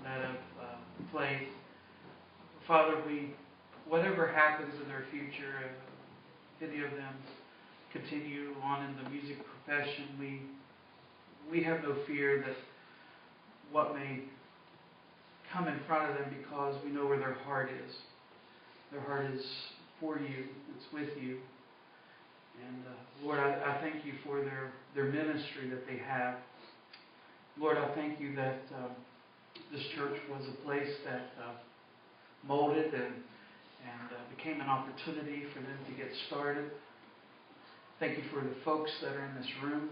that have played. Father, whatever happens in their future, if any of them continue on in the music profession, we have no fear that what may come in front of them, because we know where their heart is. Their heart is for you. It's with you. And Lord, I thank you for their ministry that they have. Lord, I thank you that this church was a place that molded and became an opportunity for them to get started. Thank you for the folks that are in this room.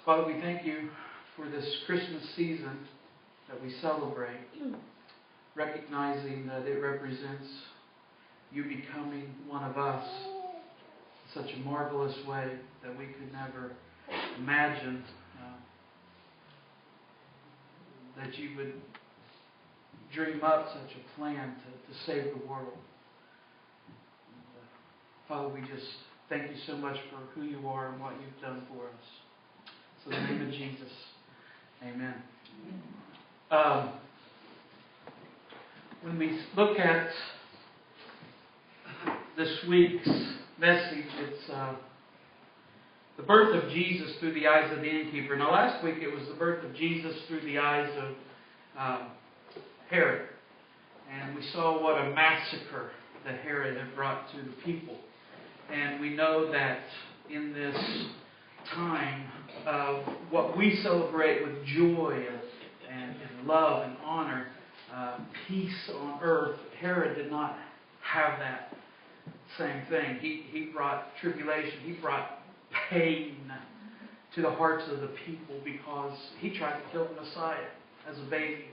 Father, we thank you for this Christmas season that we celebrate, recognizing that it represents you becoming one of us in such a marvelous way that we could never imagine that you would dream up such a plan to save the world. And, Father, we just thank you so much for who you are and what you've done for us. So in the name of Jesus, amen. When we look at this week's message, it's the birth of Jesus through the eyes of the innkeeper. Now, last week it was the birth of Jesus through the eyes of Herod. And we saw what a massacre that Herod had brought to the people. And we know that in this time of what we celebrate with joy and love and honor, peace on earth, Herod did not have that same thing. He brought tribulation. He brought pain to the hearts of the people because he tried to kill the Messiah as a baby.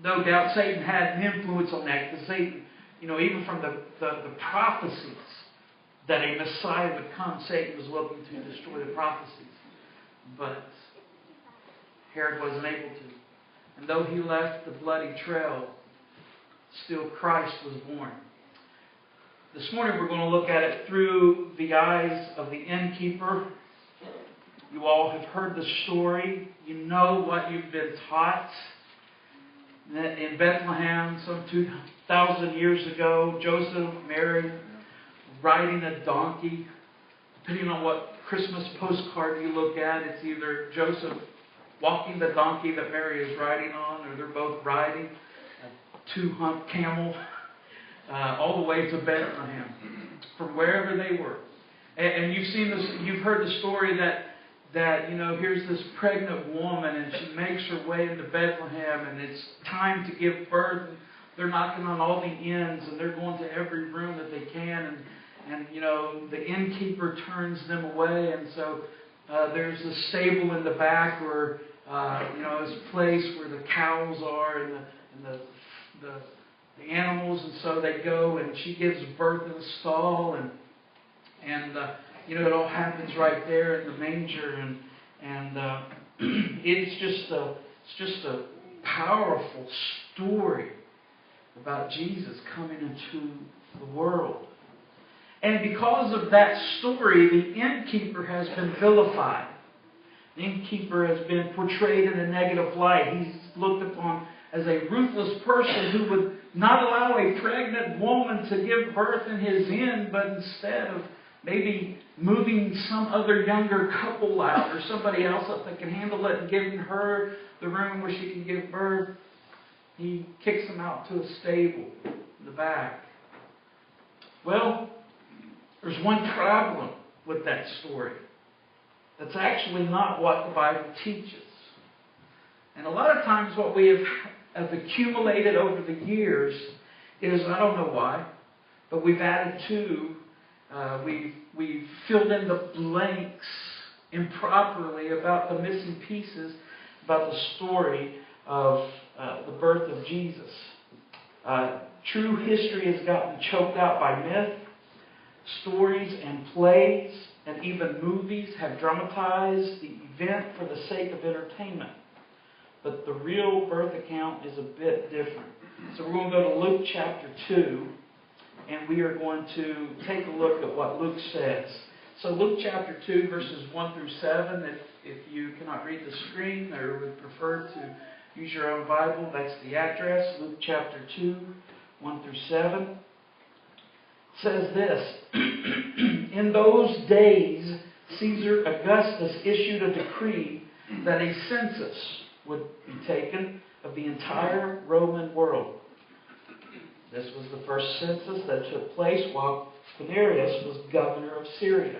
No doubt Satan had an influence on that, because Satan, even from the prophecies that a Messiah would come, Satan was looking to destroy the prophecies. But Herod wasn't able to. And though he left the bloody trail, still Christ was born. This morning we're going to look at it through the eyes of the innkeeper. You all have heard the story. You know what you've been taught. In Bethlehem, some 2,000 years ago, Joseph, Mary, riding a donkey. Depending on what Christmas postcard you look at, it's either Joseph walking the donkey that Mary is riding on, or they're both riding a two-hump camel all the way to Bethlehem, from wherever they were. And you've seen this, you've heard the story that here's this pregnant woman, and she makes her way into Bethlehem, and it's time to give birth. And they're knocking on all the inns, and they're going to every room that they can, and the innkeeper turns them away, and so there's a stable in the back where it's a place where the cows are and the animals, and so they go, and she gives birth in a stall, and it all happens right there in the manger, and it's just a powerful story about Jesus coming into the world. And because of that story, the innkeeper has been vilified. The innkeeper has been portrayed in a negative light. He's looked upon as a ruthless person who would not allow a pregnant woman to give birth in his inn, but instead of maybe moving some other younger couple out, or somebody else up that can handle it, and giving her the room where she can give birth, he kicks them out to a stable in the back. Well, there's one problem with that story. That's actually not what the Bible teaches. And a lot of times what we have accumulated over the years is, I don't know why, but we've added to, we've filled in the blanks improperly about the missing pieces about the story of the birth of Jesus. True history has gotten choked out by myth. Stories and plays and even movies have dramatized the event for the sake of entertainment. But the real birth account is a bit different. So we're going to go to Luke chapter 2, and we are going to take a look at what Luke says. So Luke chapter 2, verses 1 through 7, if you cannot read the screen or would prefer to use your own Bible, that's the address. Luke chapter 2, 1 through 7. It says this, In those days, Caesar Augustus issued a decree that a census would be taken of the entire Roman world. This was the first census that took place while Quirinius was governor of Syria.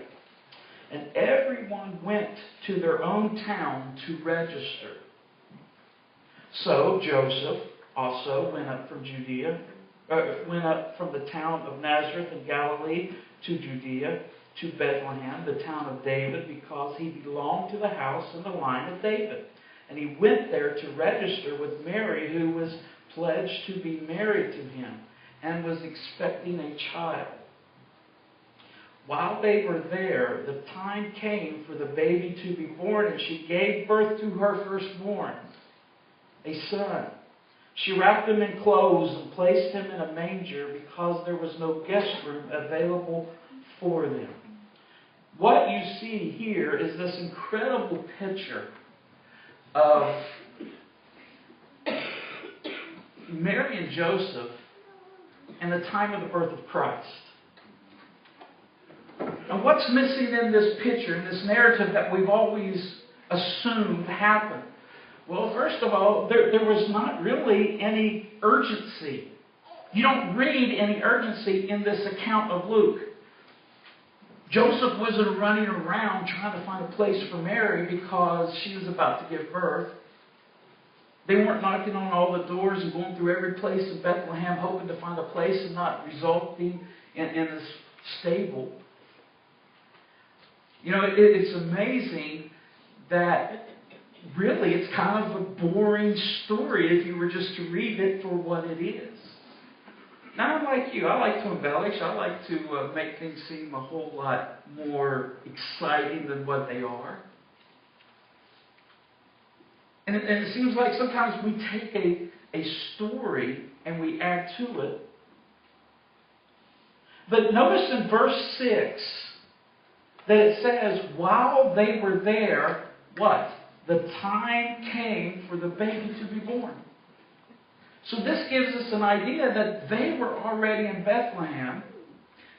And everyone went to their own town to register. So Joseph also went up from the town of Nazareth in Galilee to Judea, to Bethlehem, the town of David, because he belonged to the house and the line of David. And he went there to register with Mary, who was pledged to be married to him and was expecting a child. While they were there, the time came for the baby to be born, and she gave birth to her firstborn, a son. She wrapped him in clothes and placed him in a manger because there was no guest room available for them. What you see here is this incredible picture of Mary and Joseph and the time of the birth of Christ. And what's missing in this picture, in this narrative that we've always assumed happened? Well, first of all, there was not really any urgency. You don't read any urgency in this account of Luke. Joseph wasn't running around trying to find a place for Mary because she was about to give birth. They weren't knocking on all the doors and going through every place in Bethlehem hoping to find a place and not resulting in this stable. You know, it's amazing that really it's kind of a boring story if you were just to read it for what it is. Now, I'm like you. I like to embellish. I like to make things seem a whole lot more exciting than what they are. And it seems like sometimes we take a story and we add to it. But notice in verse 6 that it says, while they were there, what? The time came for the baby to be born. So this gives us an idea that they were already in Bethlehem.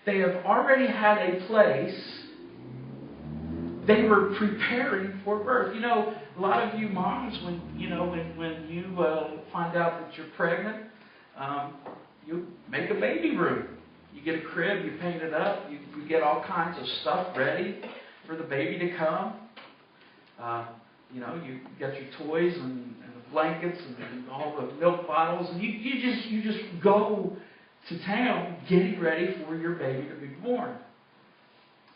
They have already had a place. They were preparing for birth. You know, a lot of you moms, when you find out that you're pregnant, you make a baby room. You get a crib, you paint it up, you get all kinds of stuff ready for the baby to come. You got your toys and the blankets and all the milk bottles, and you just go to town getting ready for your baby to be born.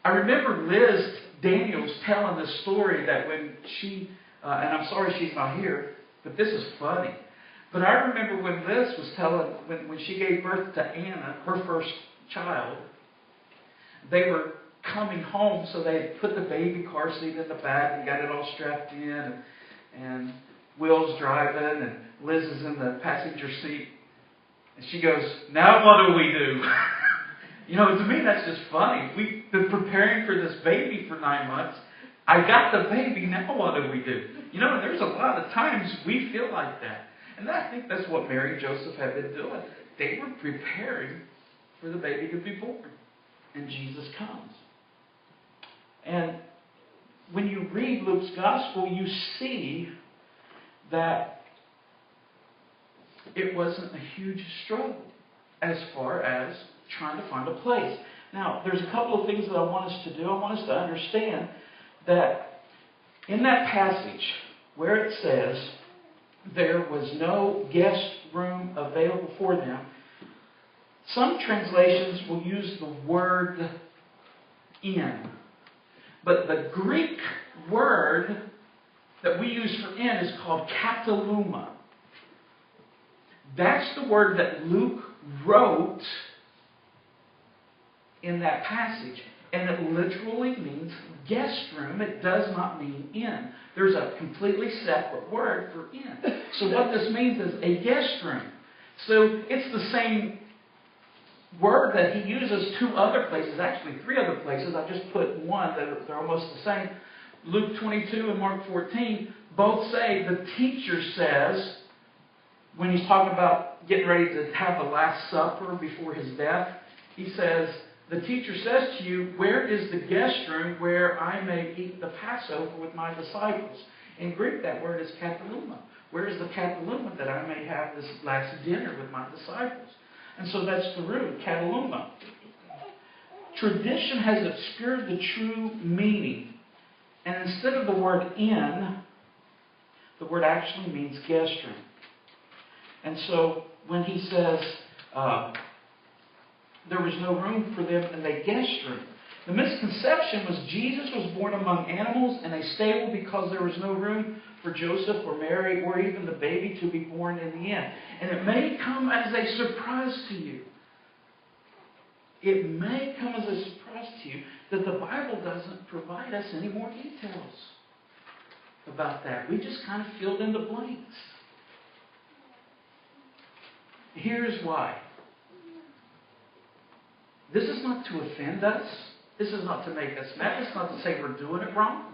I remember Liz Daniels telling this story that when she, and I'm sorry she's not here, but this is funny. But I remember when Liz was telling, when she gave birth to Anna, her first child, they were coming home, so they had put the baby car seat in the back and got it all strapped in, and Will's driving, and Liz is in the passenger seat. And she goes, now what do we do? To me that's just funny. We've been preparing for this baby for 9 months. I got the baby, now what do we do? There's a lot of times we feel like that. And I think that's what Mary and Joseph have been doing. They were preparing for the baby to be born. And Jesus comes. And when you read Luke's Gospel, you see that it wasn't a huge struggle as far as trying to find a place. Now, there's a couple of things that I want us to do. I want us to understand that in that passage where it says there was no guest room available for them, some translations will use the word inn. But the Greek word that we use for inn is called kataluma. That's the word that Luke wrote in that passage. And it literally means guest room. It does not mean inn. There's a completely separate word for inn. So what this means is a guest room. So it's the same word that he uses two other places, actually three other places. I just put one that they're almost the same. Luke 22 and Mark 14 both say the teacher says, when he's talking about getting ready to have the Last Supper before his death, he says, the teacher says to you, where is the guest room where I may eat the Passover with my disciples? In Greek, that word is kataluma. Where is the kataluma that I may have this last dinner with my disciples? And so that's the root, kataluma. Tradition has obscured the true meaning. And instead of the word inn, the word actually means guest room. And so when he says there was no room for them in the guest room, the misconception was Jesus was born among animals in a stable because there was no room for Joseph or Mary or even the baby to be born in the inn. And it may come as a surprise to you. It may come as a surprise to you that the Bible doesn't provide us any more details about that. We just kind of filled in the blanks. Here's why. This is not to offend us. This is not to make us mad. It's not to say we're doing it wrong.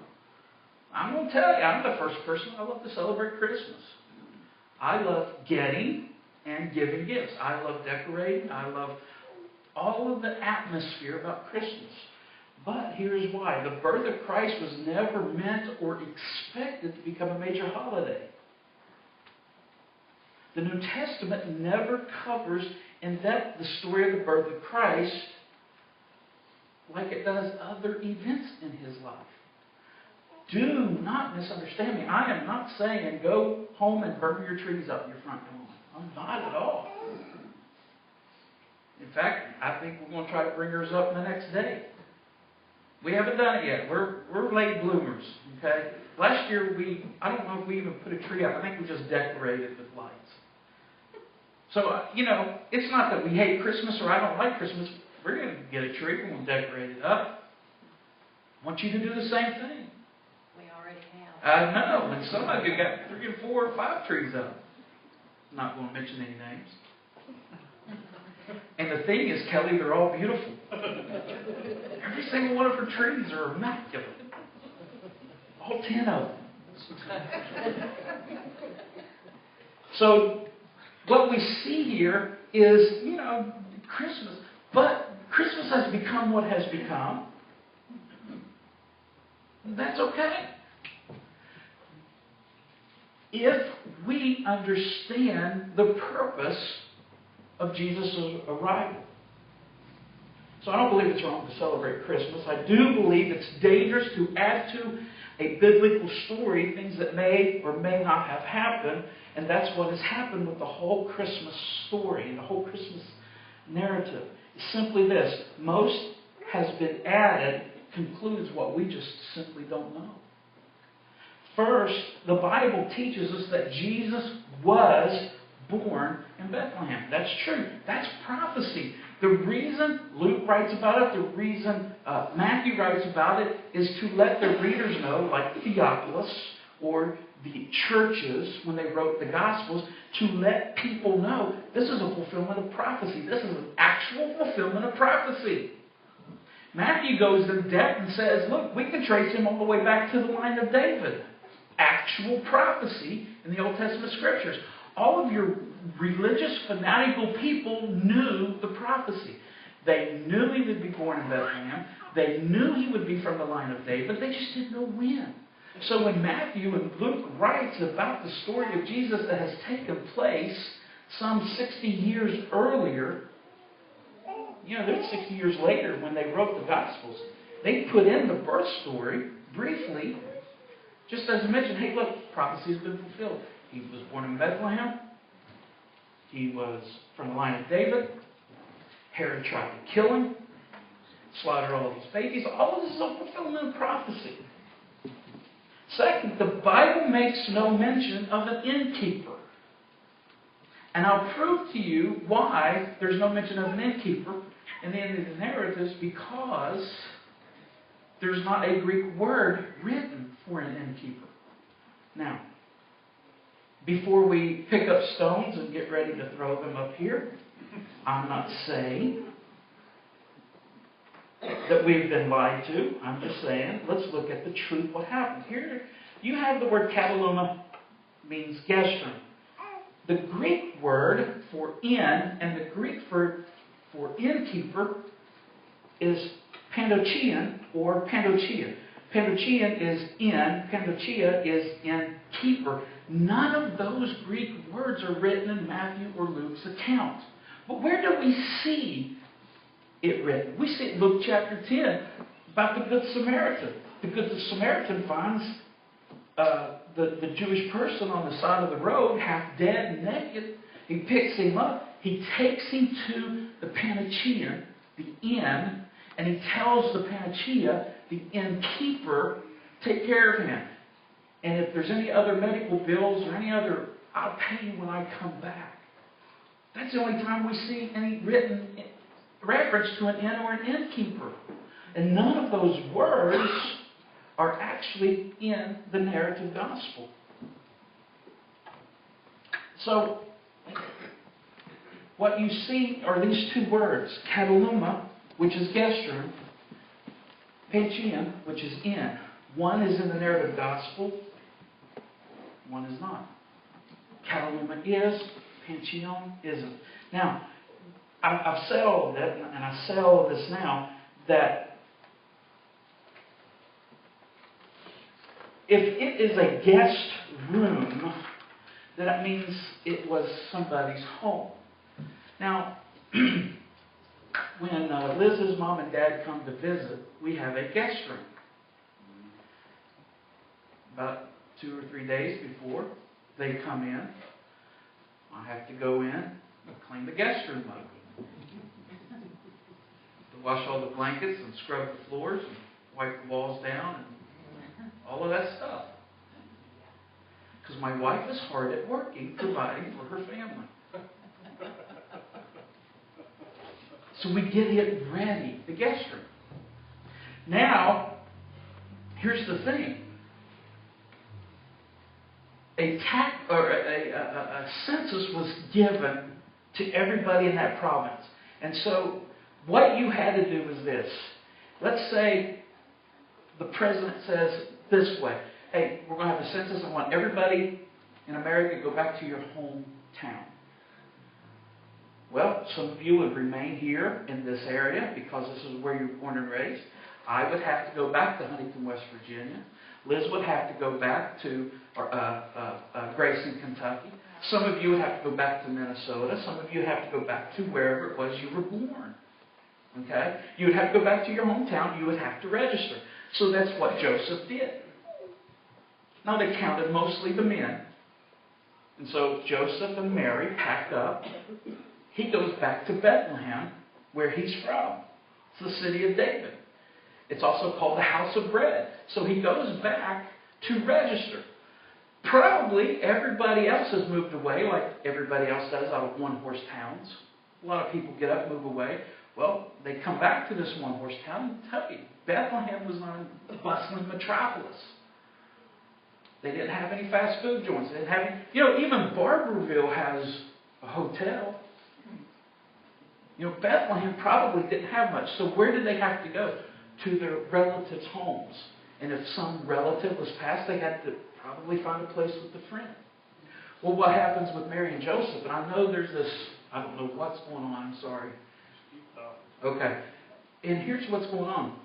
I'm going to tell you, I'm the first person I love to celebrate Christmas. I love getting and giving gifts. I love decorating. I love all of the atmosphere about Christmas. But here's why. The birth of Christ was never meant or expected to become a major holiday. The New Testament never covers in depth the story of the birth of Christ like it does other events in his life. Do not misunderstand me. I am not saying go home and burn your trees up in your front lawn. I'm not at all. In fact, I think we're going to try to bring yours up the next day. We haven't done it yet. We're late bloomers. Okay. Last year I don't know if we even put a tree up. I think we just decorated with lights. So it's not that we hate Christmas or I don't like Christmas. We're going to get a tree. We're going to decorate it up. I want you to do the same thing. We already have. I know, and some of you got 3 or 4 or 5 trees up. I'm not going to mention any names. And the thing is, Kelly, they're all beautiful. Every single one of her trees are immaculate. All 10 of them. So, what we see here is, Christmas. But Christmas has become what has become. That's okay. If we understand the purpose of Jesus' arrival. So I don't believe it's wrong to celebrate Christmas. I do believe it's dangerous to add to a biblical story things that may or may not have happened. And that's what has happened with the whole Christmas story and the whole Christmas narrative. It's simply this. Most has been added concludes what we just simply don't know. First, the Bible teaches us that Jesus was born in Bethlehem. That's true. That's prophecy. The reason Luke writes about it, the reason Matthew writes about it, is to let the readers know, like Theophilus or the churches, when they wrote the Gospels, to let people know this is a fulfillment of prophecy. This is an actual fulfillment of prophecy. Matthew goes in depth and says, look, we can trace him all the way back to the line of David. Actual prophecy in the Old Testament Scriptures. All of your religious, fanatical people knew the prophecy. They knew he would be born in Bethlehem. They knew he would be from the line of David. They just didn't know when. So when Matthew and Luke writes about the story of Jesus that has taken place some 60 years earlier, they're 60 years later when they wrote the Gospels. They put in the birth story briefly, just as I mentioned, hey, look, prophecy has been fulfilled. He was born in Bethlehem. He was from the line of David. Herod tried to kill him, slaughtered all of his babies. All of this is a fulfillment of prophecy. Second, the Bible makes no mention of an innkeeper. And I'll prove to you why there's no mention of an innkeeper in the end of the narratives, because there's not a Greek word written for an innkeeper. Now, before we pick up stones and get ready to throw them up here, I'm not saying that we've been lied to. I'm just saying, let's look at the truth, what happened. Here, you have the word kataluma, means guest room. The Greek word for inn and the Greek word for innkeeper is pandochian or pandochia. Pandochian is inn, pandochia is innkeeper. None of those Greek words are written in Matthew or Luke's account. But where do we see it written? We see it in Luke chapter 10 about the Good Samaritan. The Good Samaritan finds the Jewish person on the side of the road, half dead and naked. He picks him up. He takes him to the pandochian, the inn, and he tells the pandochia, the innkeeper, take care of him. And if there's any other medical bills or any other, I'll pay you when I come back. That's the only time we see any written reference to an inn or an innkeeper. And none of those words are actually in the narrative gospel. So, what you see are these two words, kataluma, which is guest room, panchion, which is inn. One is in the narrative gospel, one is not. Kataluma is, panchion isn't. Now, I've said all of that, and I say all of this now, that if it is a guest room, then that means it was somebody's home. Now, when Liz's mom and dad come to visit, we have a guest room. About 2 or 3 days before they come in, I have to go in and clean the guest room up. To wash all the blankets and scrub the floors and wipe the walls down and all of that stuff. Because my wife is hard at working, providing for her family. So we get it ready, the guest room. Now, here's the thing. A census was given to everybody in that province. And so, what you had to do was this. Let's say the president says this way, hey, we're going to have a census. I want everybody in America to go back to your hometown. Well, some of you would remain here in this area because this is where you were born and raised. I would have to go back to Huntington, West Virginia. Liz would have to go back to Grayson, Kentucky. Some of you would have to go back to Minnesota. Some of you have to go back to wherever it was you were born. Okay? You would have to go back to your hometown. You would have to register. So that's what Joseph did. Now they counted mostly the men. And so Joseph and Mary packed up. He goes back to Bethlehem, where he's from. It's the city of David. It's also called the house of bread. So he goes back to register. Probably everybody else has moved away like everybody else does out of one-horse towns. A lot of people get up and move away. Well, they come back to this one-horse town and tell you, Bethlehem was not a bustling metropolis. They didn't have any fast food joints. They didn't have any, even Barberville has a hotel. Bethlehem probably didn't have much. So where did they have to go? To their relatives' homes. And if some relative was passed, they had to probably find a place with a friend. Well, what happens with Mary and Joseph? And I know there's this, I don't know what's going on, I'm sorry. Okay. And here's what's going on.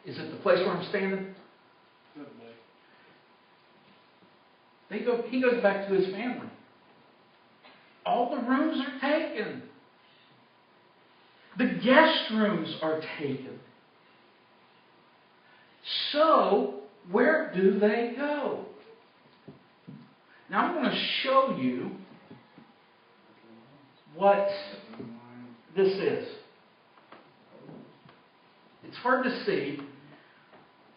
Is it the place where I'm standing? He goes back to his family. All the rooms are taken. The guest rooms are taken. So, where do they go? Now, I'm going to show you what this is. It's hard to see,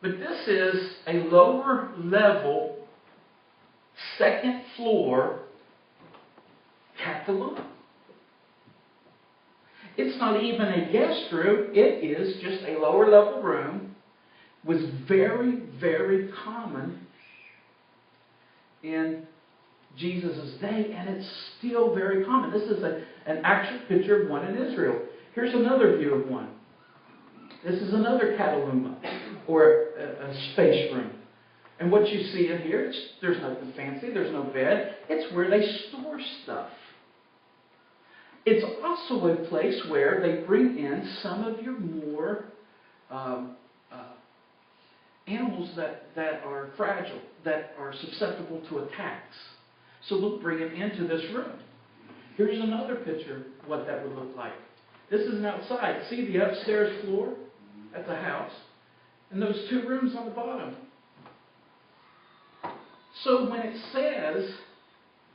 but this is a lower level, second floor kataluma. It's not even a guest room. It is just a lower level room. Was very, very common in Jesus' day, and it's still very common. This is an actual picture of one in Israel. Here's another view of one. This is another cataluma, or a space room. And what you see in here, there's nothing fancy, there's no bed. It's where they store stuff. It's also a place where they bring in some of your more animals that are fragile, that are susceptible to attacks. So we'll bring them into this room. Here's another picture of what that would look like. This is an outside. See the upstairs floor? That's a house. And those two rooms on the bottom. So when it says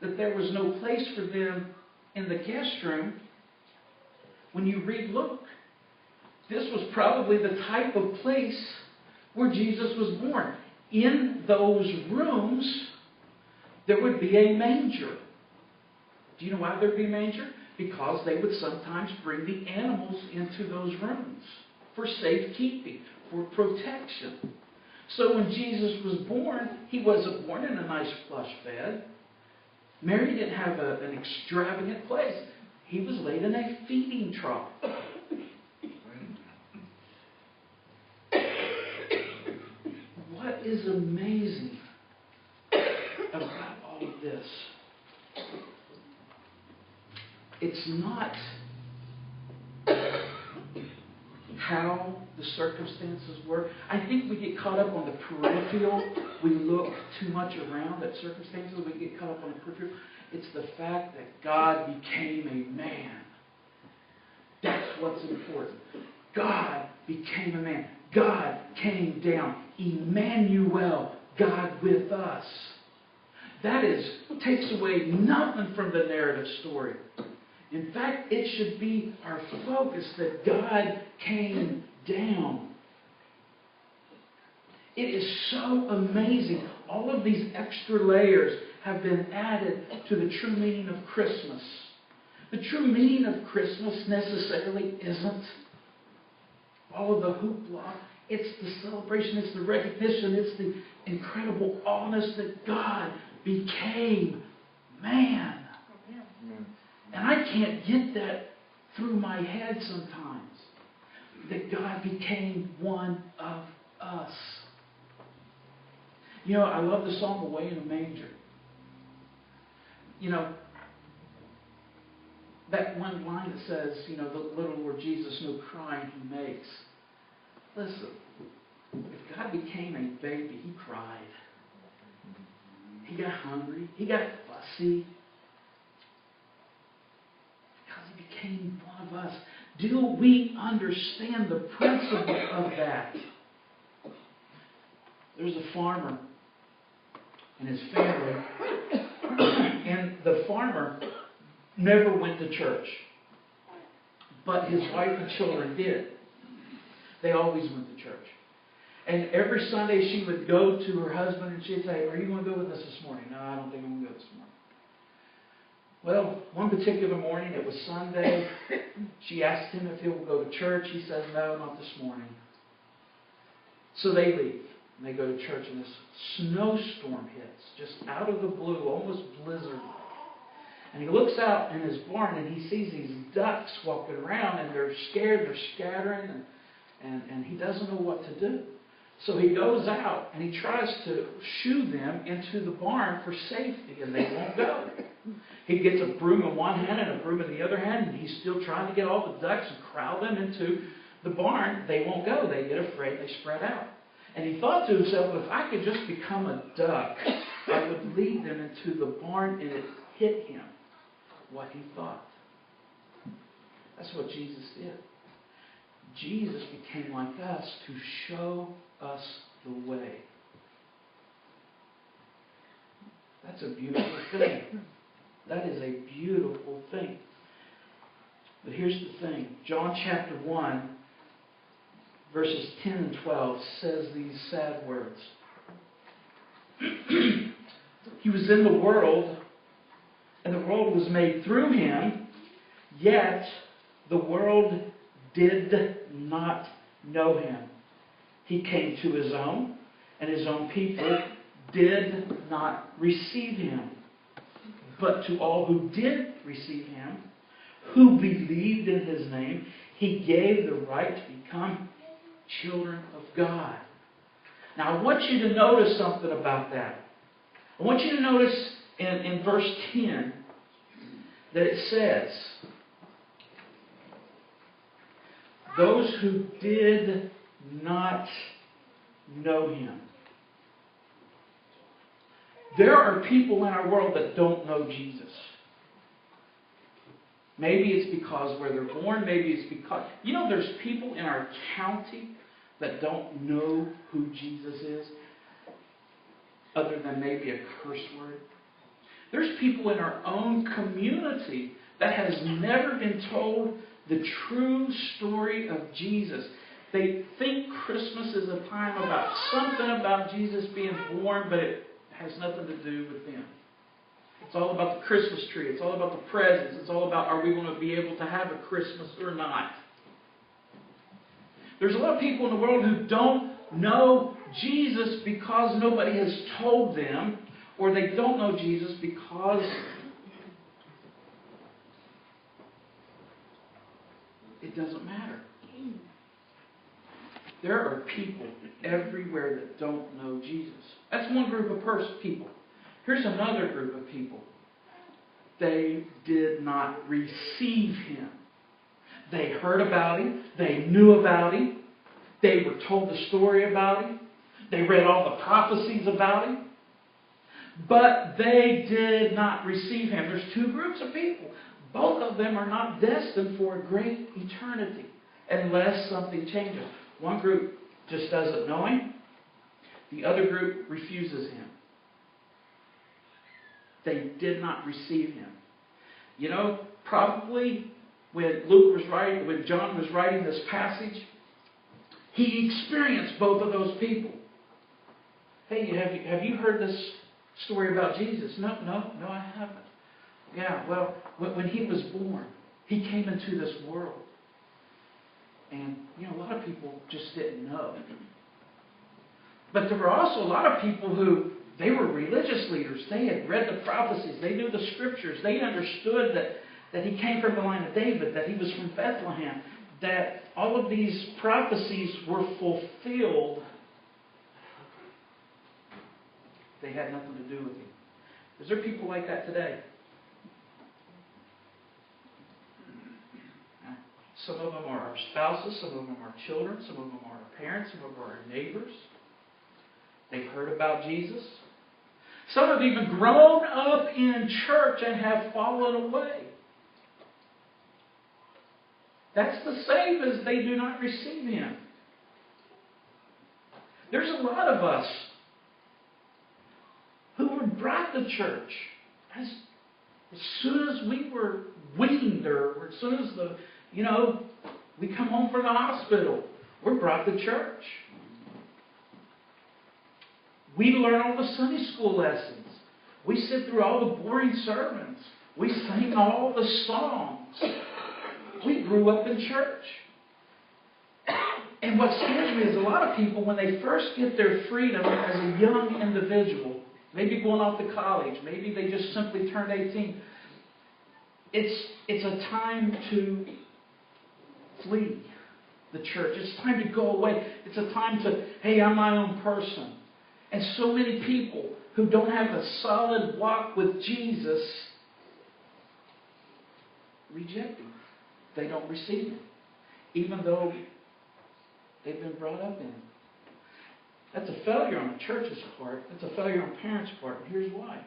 that there was no place for them in the guest room, when you read Luke, this was probably the type of place where Jesus was born. In those rooms, there would be a manger. Do you know why there would be a manger? Because they would sometimes bring the animals into those rooms for safekeeping, for protection. So when Jesus was born, he wasn't born in a nice plush bed. Mary didn't have an extravagant place. He was laid in a feeding trough. What is amazing about all of this? It's not how the circumstances were. I think we get caught up on the peripheral. We look too much around at circumstances. We get caught up on the peripheral. It's the fact that God became a man. That's what's important. God became a man. God came down. Emmanuel, God with us. That takes away nothing from the narrative story. In fact, it should be our focus that God came down. It is so amazing. All of these extra layers have been added to the true meaning of Christmas. The true meaning of Christmas necessarily isn't all of the hoopla. It's the celebration, it's the recognition, it's the incredible awness that God became man. And I can't get that through my head sometimes. That God became one of us. You know, I love the song Away in a Manger. You know, that one line that says, you know, the little Lord Jesus, no crying he makes. Listen, if God became a baby, he cried. He got hungry. He got fussy. Because he became one of us. Do we understand the principle of that? There's a farmer and his family. And the farmer never went to church. But his wife and children did. They always went to church. And every Sunday she would go to her husband and she'd say, are you going to go with us this morning? No, I don't think I'm going to go this morning. Well, one particular morning, it was Sunday. She asked him if he would go to church. He says, no, not this morning. So they leave. And they go to church and this snowstorm hits. Just out of the blue, almost blizzard. And he looks out in his barn and he sees these ducks walking around and they're scared, they're scattering, and he doesn't know what to do. So he goes out and he tries to shoo them into the barn for safety, and they won't go. He gets a broom in one hand and a broom in the other hand, and he's still trying to get all the ducks and corral them into the barn. They won't go. They get afraid. They spread out. And he thought to himself, if I could just become a duck, I would lead them into the barn, and it hit him what he thought. That's what Jesus did. Jesus became like us to show us the way. That's a beautiful thing. That is a beautiful thing. But here's the thing. John chapter 1, verses 10 and 12 says these sad words. He was in the world, and the world was made through him, yet the world did not know him. He came to his own, and his own people did not receive him. But to all who did receive Him, who believed in His name, He gave the right to become children of God. Now I want you to notice something about that. I want you to notice in verse 10 that it says, those who did not know Him. There are people in our world that don't know Jesus. Maybe it's because where they're born. Maybe it's because... there's people in our county that don't know who Jesus is, other than maybe a curse word. There's people in our own community that has never been told the true story of Jesus. They think Christmas is a time about something about Jesus being born, but it has nothing to do with Him. It's all about the Christmas tree. It's all about the presents. It's all about, are we going to be able to have a Christmas or not? There's a lot of people in the world who don't know Jesus because nobody has told them, or they don't know Jesus because it doesn't matter. There are people everywhere that don't know Jesus. That's one group of people. Here's another group of people. They did not receive Him. They heard about Him. They knew about Him. They were told the story about Him. They read all the prophecies about Him. But they did not receive Him. There's two groups of people. Both of them are not destined for a great eternity unless something changes. One group just doesn't know Him. The other group refuses Him. They did not receive Him. Probably when John was writing this passage, he experienced both of those people. Hey, have you heard this story about Jesus? No, I haven't. Yeah, well, when He was born, He came into this world. And, a lot of people just didn't know. But there were also a lot of people who, they were religious leaders. They had read the prophecies. They knew the Scriptures. They understood that He came from the line of David, that He was from Bethlehem, that all of these prophecies were fulfilled. They had nothing to do with Him. Is there people like that today? Some of them are our spouses, some of them are children, some of them are our parents, some of them are our neighbors. They've heard about Jesus. Some have even grown up in church and have fallen away. That's the same as they do not receive Him. There's a lot of us who were brought to church as soon as we were weaned, or as soon as we come home from the hospital, we're brought to church. We learn all the Sunday school lessons. We sit through all the boring sermons. We sing all the songs. We grew up in church. And what scares me is a lot of people, when they first get their freedom as a young individual, maybe going off to college, maybe they just simply turned 18, it's a time to flee the church. It's time to go away. It's a time to, hey, I'm my own person. And so many people who don't have a solid walk with Jesus reject Him. They don't receive Him, even though they've been brought up in Him. That's a failure on the church's part. That's a failure on parents' part. And here's why.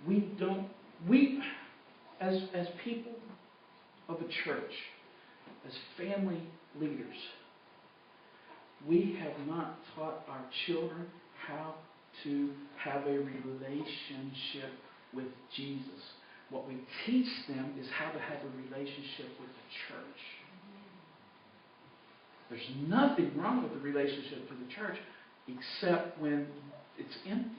We, as people of a church, as family leaders, we have not taught our children how to have a relationship with Jesus. What we teach them is how to have a relationship with the church. There's nothing wrong with the relationship to the church except when it's empty.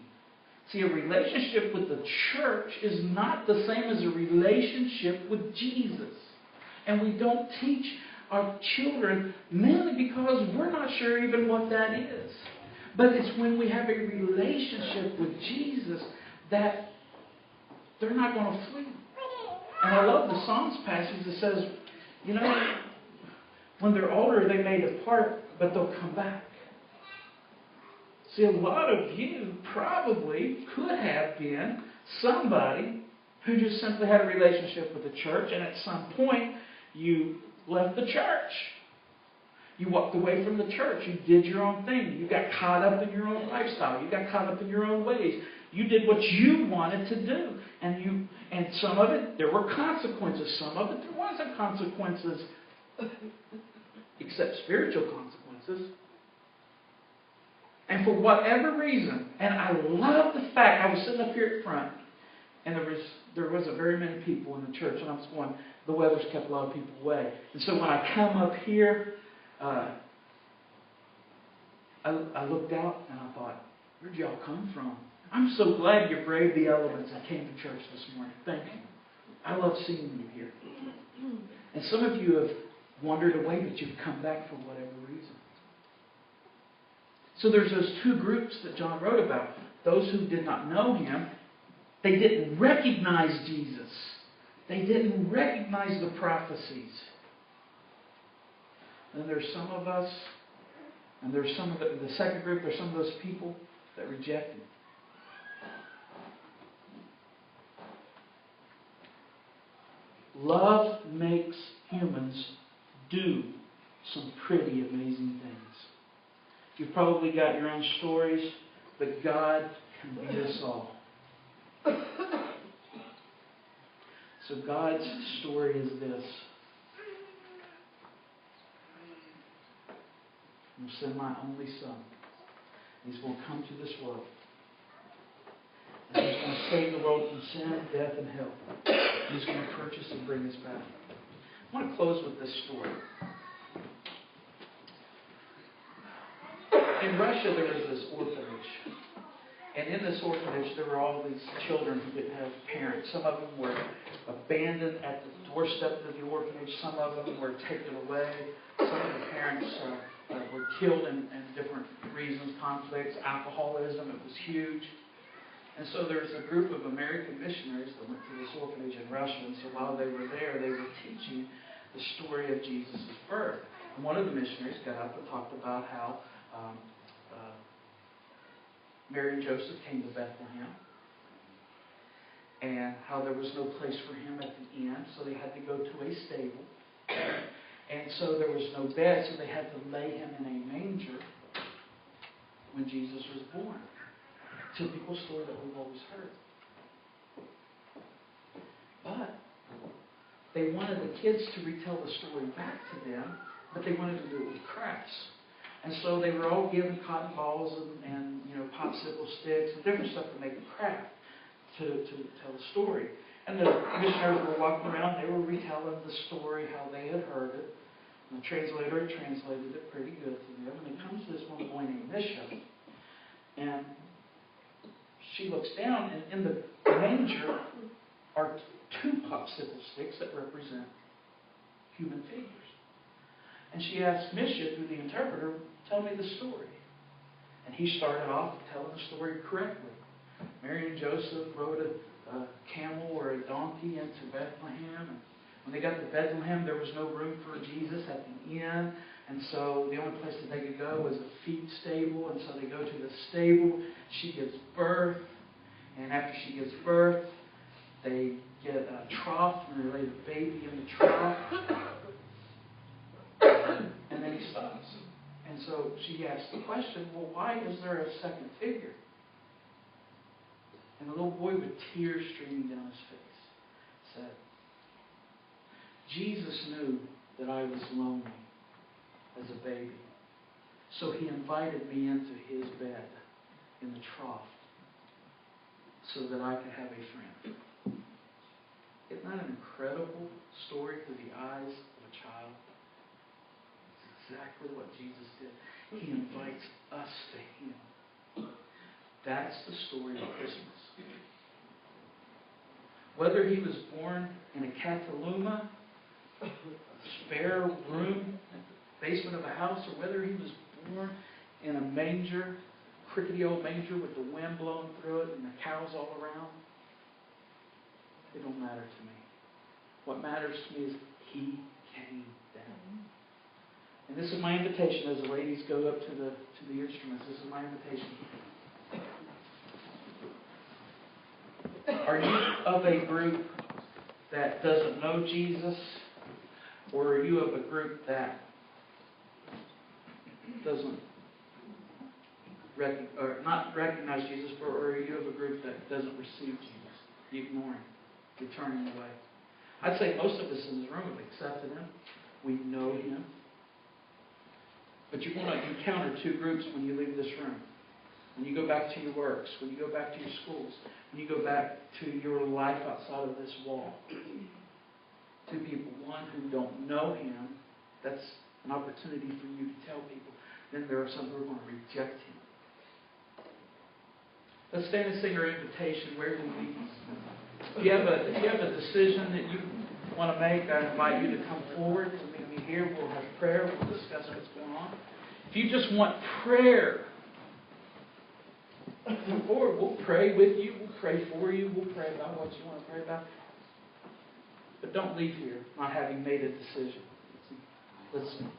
See, a relationship with the church is not the same as a relationship with Jesus. And we don't teach our children mainly because we're not sure even what that is. But it's when we have a relationship with Jesus that they're not going to flee. And I love the Psalms passage that says, you know, when they're older, they may depart, but they'll come back. See, a lot of you probably could have been somebody who just simply had a relationship with the church, and at some point, you left the church. You walked away from the church. You did your own thing. You got caught up in your own lifestyle. You got caught up in your own ways. You did what you wanted to do. And some of it, there were consequences. Some of it, there wasn't consequences. Except spiritual consequences. And for whatever reason, and I love the fact, I was sitting up here at front, and there wasn't very many people in the church, and I was going, the weather's kept a lot of people away. And so when I come up here, I looked out and I thought, where'd y'all come from? I'm so glad you braved the elements and came to church this morning. Thank you. I love seeing you here. And some of you have wandered away, but you've come back for whatever reason. So there's those two groups that John wrote about. Those who did not know Him, they didn't recognize Jesus. They didn't recognize the prophecies. And there's some of us, and there's some of the second group, there's some of those people that reject Him. Love makes humans do some pretty amazing things. You've probably got your own stories, but God can lead us all. So God's story is this. I'm going to send my only Son. He's going to come to this world. And He's going to save the world from sin, death, and hell. He's going to purchase and bring us back. I want to close with this story. In Russia, there was this orphanage. And in this orphanage, there were all these children who didn't have parents. Some of them were abandoned at the doorstep of the orphanage. Some of them were taken away. Some of the parents were killed in different reasons, conflicts, alcoholism. It was huge. And so there was a group of American missionaries that went to this orphanage in Russia. And so while they were there, they were teaching the story of Jesus' birth. And one of the missionaries got up and talked about how Mary and Joseph came to Bethlehem and how there was no place for Him at the inn, so they had to go to a stable. And so there was no bed, so they had to lay Him in a manger when Jesus was born. Typical story that we've always heard. But they wanted the kids to retell the story back to them, but they wanted to do it with crafts. And so they were all given cotton balls and popsicle sticks and different stuff to make a craft to tell the story. And the missionaries were walking around, they were retelling the story, how they had heard it. And the translator had translated it pretty good to them. And it comes to this one boy named Misha. And she looks down, and in the manger are two popsicle sticks that represent human figures. And she asked Misha, through the interpreter, tell me the story. And he started off telling the story correctly. Mary and Joseph rode a camel or a donkey into Bethlehem. And when they got to Bethlehem, there was no room for Jesus at the inn. And so the only place that they could go was a feed stable. And so they go to the stable. She gives birth. And after she gives birth, they get a trough and they lay the baby in the trough. And then he stops. And so she asks the question, well, why is there a second figure? And the little boy with tears streaming down his face said, Jesus knew that I was lonely as a baby. So He invited me into His bed in the trough so that I could have a friend. Isn't that an incredible story through the eyes of a child? It's exactly what Jesus did. He invites us to Him. That's the story of Christmas. Whether He was born in a Cataluma, a spare room at the basement of a house, or whether He was born in a manger, crickety old manger with the wind blowing through it and the cows all around, It don't matter to me. What matters to me is He came down. And this is my invitation as the ladies go up to the instruments. This is my invitation. Are you of a group that doesn't know Jesus? Or are you of a group that doesn't not recognize Jesus? Or are you of a group that doesn't receive Jesus? You ignore Him. You're turning away. I'd say most of us in this room have accepted Him. We know Him. But you're going to encounter two groups when you leave this room. When you go back to your works, when you go back to your schools, when you go back to your life outside of this wall. Two people. One who don't know Him. That's an opportunity for you to tell people. Then there are some who are going to reject Him. Let's stand and sing our invitation. Where do we lead? If you have a decision that you want to make, I invite you to come forward and meet me here. We'll have prayer. We'll discuss what's going on. If you just want prayer, come forward. We'll pray with you. We'll pray for you. We'll pray about what you want to pray about. But don't leave here not having made a decision. Let's sing.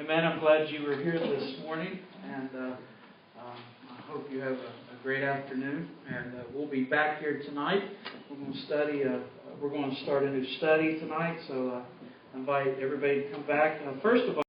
Amen. I'm glad you were here this morning, and I hope you have a great afternoon. And we'll be back here tonight. We're going to study. We're going to start a new study tonight, so I invite everybody to come back. First of all,